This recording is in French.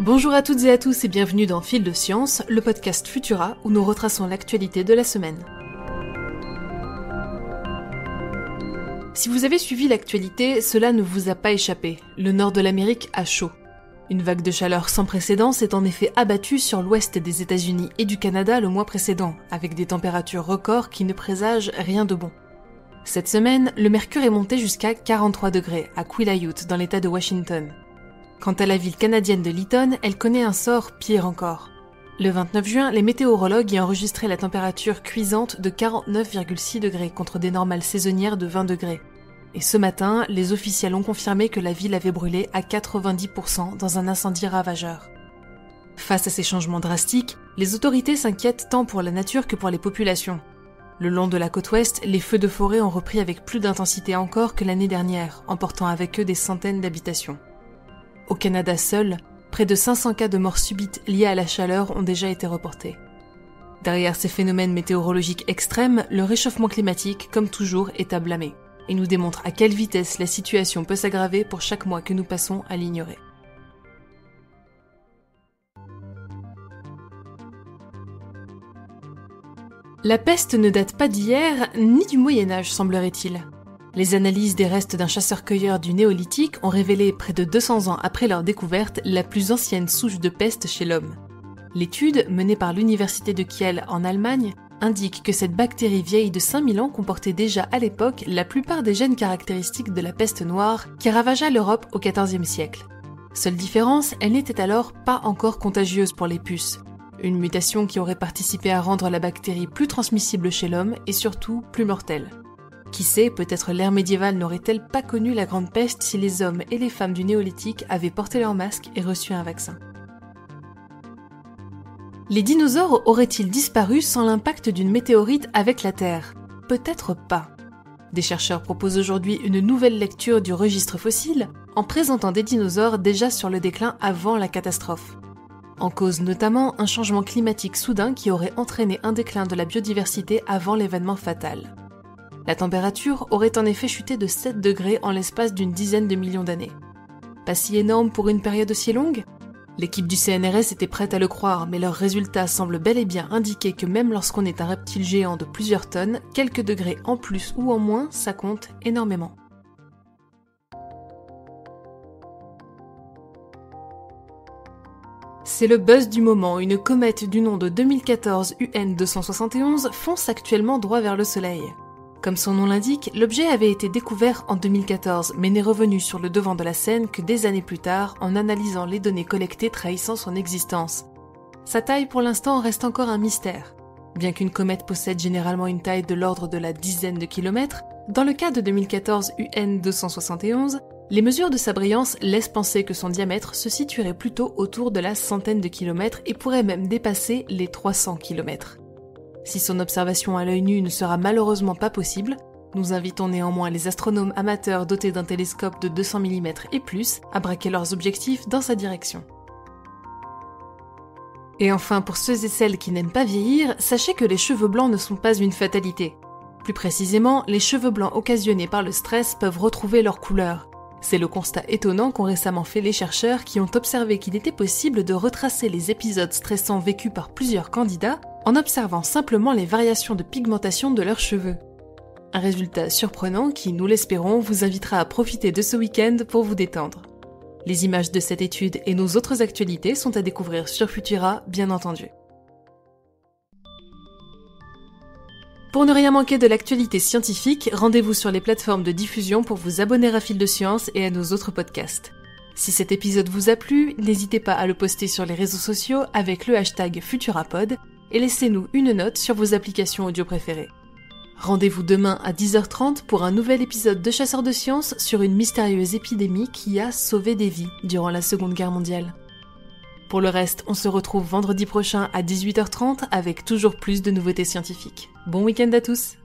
Bonjour à toutes et à tous et bienvenue dans Fil de Science, le podcast Futura où nous retraçons l'actualité de la semaine. Si vous avez suivi l'actualité, cela ne vous a pas échappé. Le nord de l'Amérique a chaud. Une vague de chaleur sans précédent s'est en effet abattue sur l'ouest des États-Unis et du Canada le mois précédent, avec des températures records qui ne présagent rien de bon. Cette semaine, le mercure est monté jusqu'à 43 degrés à Quileute dans l'état de Washington. Quant à la ville canadienne de Lytton, elle connaît un sort pire encore. Le 29 juin, les météorologues y enregistraient la température cuisante de 49,6 degrés contre des normales saisonnières de 20 degrés. Et ce matin, les officiels ont confirmé que la ville avait brûlé à 90% dans un incendie ravageur. Face à ces changements drastiques, les autorités s'inquiètent tant pour la nature que pour les populations. Le long de la côte ouest, les feux de forêt ont repris avec plus d'intensité encore que l'année dernière, emportant avec eux des centaines d'habitations. Au Canada seul, près de 500 cas de mort subite liés à la chaleur ont déjà été reportés. Derrière ces phénomènes météorologiques extrêmes, le réchauffement climatique, comme toujours, est à blâmer et nous démontre à quelle vitesse la situation peut s'aggraver pour chaque mois que nous passons à l'ignorer. La peste ne date pas d'hier, ni du Moyen-Âge, semblerait-il. Les analyses des restes d'un chasseur-cueilleur du néolithique ont révélé, près de 200 ans après leur découverte, la plus ancienne souche de peste chez l'homme. L'étude, menée par l'université de Kiel en Allemagne, indique que cette bactérie vieille de 5000 ans comportait déjà à l'époque la plupart des gènes caractéristiques de la peste noire qui ravagea l'Europe au XIVe siècle. Seule différence, elle n'était alors pas encore contagieuse pour les puces. Une mutation qui aurait participé à rendre la bactérie plus transmissible chez l'homme et surtout plus mortelle. Qui sait, peut-être l'ère médiévale n'aurait-elle pas connu la grande peste si les hommes et les femmes du néolithique avaient porté leur masque et reçu un vaccin. Les dinosaures auraient-ils disparu sans l'impact d'une météorite avec la Terre ? Peut-être pas. Des chercheurs proposent aujourd'hui une nouvelle lecture du registre fossile en présentant des dinosaures déjà sur le déclin avant la catastrophe. En cause notamment un changement climatique soudain qui aurait entraîné un déclin de la biodiversité avant l'événement fatal. La température aurait en effet chuté de 7 degrés en l'espace d'une dizaine de millions d'années. Pas si énorme pour une période aussi longue ? L'équipe du CNRS était prête à le croire, mais leurs résultats semblent bel et bien indiquer que même lorsqu'on est un reptile géant de plusieurs tonnes, quelques degrés en plus ou en moins, ça compte énormément. C'est le buzz du moment, une comète du nom de 2014 UN 271 fonce actuellement droit vers le Soleil. Comme son nom l'indique, l'objet avait été découvert en 2014, mais n'est revenu sur le devant de la scène que des années plus tard en analysant les données collectées trahissant son existence. Sa taille pour l'instant reste encore un mystère. Bien qu'une comète possède généralement une taille de l'ordre de la dizaine de kilomètres, dans le cas de 2014 UN 271, les mesures de sa brillance laissent penser que son diamètre se situerait plutôt autour de la centaine de kilomètres et pourrait même dépasser les 300 kilomètres. Si son observation à l'œil nu ne sera malheureusement pas possible, nous invitons néanmoins les astronomes amateurs dotés d'un télescope de 200 mm et plus à braquer leurs objectifs dans sa direction. Et enfin, pour ceux et celles qui n'aiment pas vieillir, sachez que les cheveux blancs ne sont pas une fatalité. Plus précisément, les cheveux blancs occasionnés par le stress peuvent retrouver leur couleur. C'est le constat étonnant qu'ont récemment fait les chercheurs qui ont observé qu'il était possible de retracer les épisodes stressants vécus par plusieurs candidats en observant simplement les variations de pigmentation de leurs cheveux. Un résultat surprenant qui, nous l'espérons, vous invitera à profiter de ce week-end pour vous détendre. Les images de cette étude et nos autres actualités sont à découvrir sur Futura, bien entendu. Pour ne rien manquer de l'actualité scientifique, rendez-vous sur les plateformes de diffusion pour vous abonner à Fil de Science et à nos autres podcasts. Si cet épisode vous a plu, n'hésitez pas à le poster sur les réseaux sociaux avec le hashtag Futurapod et laissez-nous une note sur vos applications audio préférées. Rendez-vous demain à 10h30 pour un nouvel épisode de Chasseurs de Sciences sur une mystérieuse épidémie qui a sauvé des vies durant la Seconde Guerre mondiale. Pour le reste, on se retrouve vendredi prochain à 18h30 avec toujours plus de nouveautés scientifiques. Bon week-end à tous!